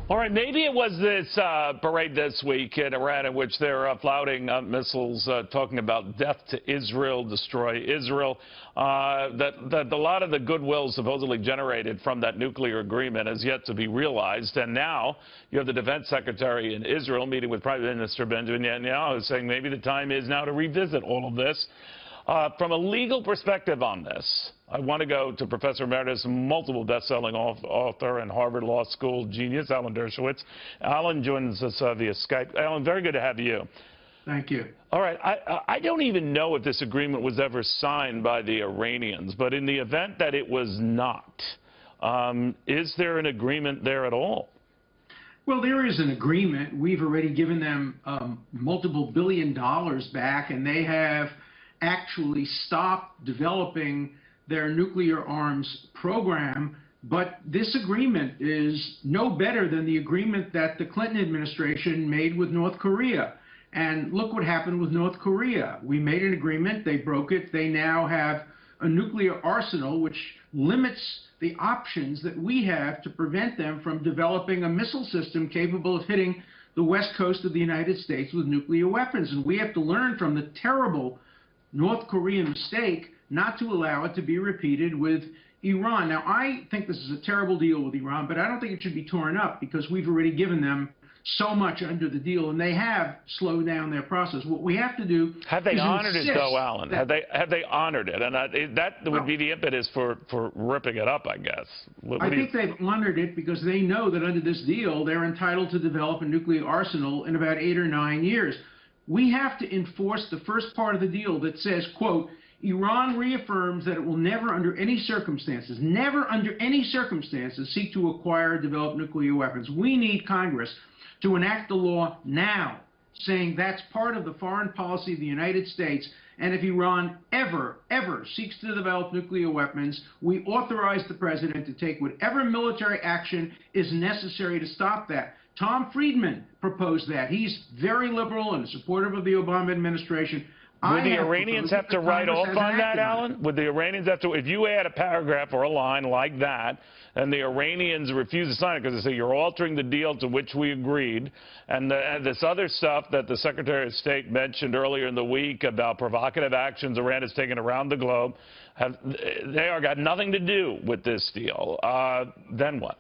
All right, maybe it was this parade this week in Iran in which they're flouting missiles talking about death to Israel, destroy Israel, that a lot of the goodwill supposedly generated from that nuclear agreement is yet to be realized. And now you have the defense secretary in Israel meeting with Prime Minister Benjamin Netanyahu saying maybe the time is now to revisit all of this. From a legal perspective on this, I want to go to Professor Emeritus, multiple best-selling author and Harvard Law School genius, Alan Dershowitz. Alan joins us via Skype. Alan, very good to have you. Thank you. All right. I don't even know if this agreement was ever signed by the Iranians, but in the event that it was not, is there an agreement there at all? Well, there is an agreement. We've already given them multiple $billion back, and they have actually stopped developing their nuclear arms program. But this agreement is no better than the agreement that the Clinton administration made with North Korea. And look what happened with North Korea. We made an agreement, they broke it, they now have a nuclear arsenal which limits the options that we have to prevent them from developing a missile system capable of hitting the west coast of the United States with nuclear weapons. And we have to learn from the terrible North Korean mistake not to allow it to be repeated with Iran. Now, I think this is a terrible deal with Iran, but I don't think it should be torn up because we've already given them so much under the deal, and they have slowed down their process. What we have to do have they honored it, though, Alan? Have they honored it? And that would be the impetus for ripping it up, I guess. I think they've honored it because they know that under this deal, they're entitled to develop a nuclear arsenal in about 8 or 9 years. We have to enforce the first part of the deal that says, quote, Iran reaffirms that it will never under any circumstances, seek to acquire or develop nuclear weapons. We need Congress to enact the law now, saying that's part of the foreign policy of the United States. And if Iran ever seeks to develop nuclear weapons, we authorize the president to take whatever military action is necessary to stop that. Tom Friedman proposed that. He's very liberal and supportive of the Obama administration. Would the Iranians have to write off on that, Alan? Would the Iranians have to, if you add a paragraph or a line like that, and the Iranians refuse to sign it because they say you're altering the deal to which we agreed, and this other stuff that the Secretary of State mentioned earlier in the week about provocative actions Iran has taken around the globe, they are got nothing to do with this deal. Then what?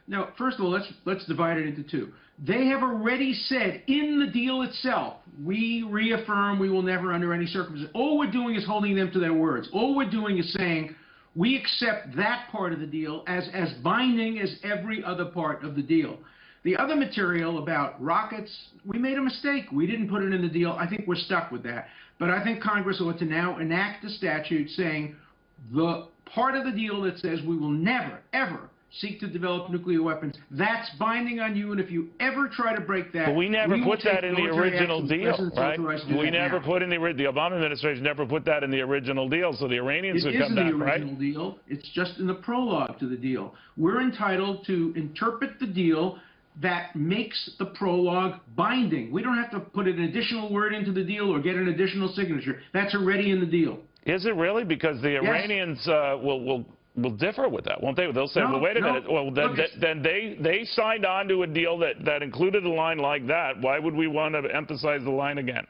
Now, first of all, let's divide it into two. They have already said in the deal itself, we reaffirm we will never under any circumstances. All we're doing is holding them to their words. All we're doing is saying we accept that part of the deal as binding as every other part of the deal. The other material about rockets, we made a mistake. We didn't put it in the deal. I think we're stuck with that. But I think Congress ought to now enact a statute saying the part of the deal that says we will never, ever seek to develop nuclear weapons, that's binding on you, and if you ever try to break that, but we never put that in the original deal, right? We never put in the Obama administration never put that in the original deal, so the Iranians would come back, right? It is in the original deal. It's just in the prologue to the deal. We're entitled to interpret the deal that makes the prologue binding. We don't have to put an additional word into the deal or get an additional signature. That's already in the deal. Is it really? Because the Iranians will differ with that, won't they? They'll say, well, wait a minute. Well, then they signed on to a deal that included a line like that. Why would we want to emphasize the line again?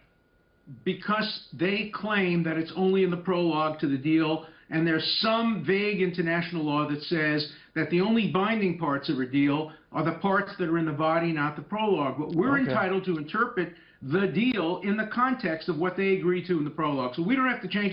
Because they claim that it's only in the prologue to the deal, and there's some vague international law that says that the only binding parts of a deal are the parts that are in the body, not the prologue. But we're entitled to interpret the deal in the context of what they agree to in the prologue. So we don't have to change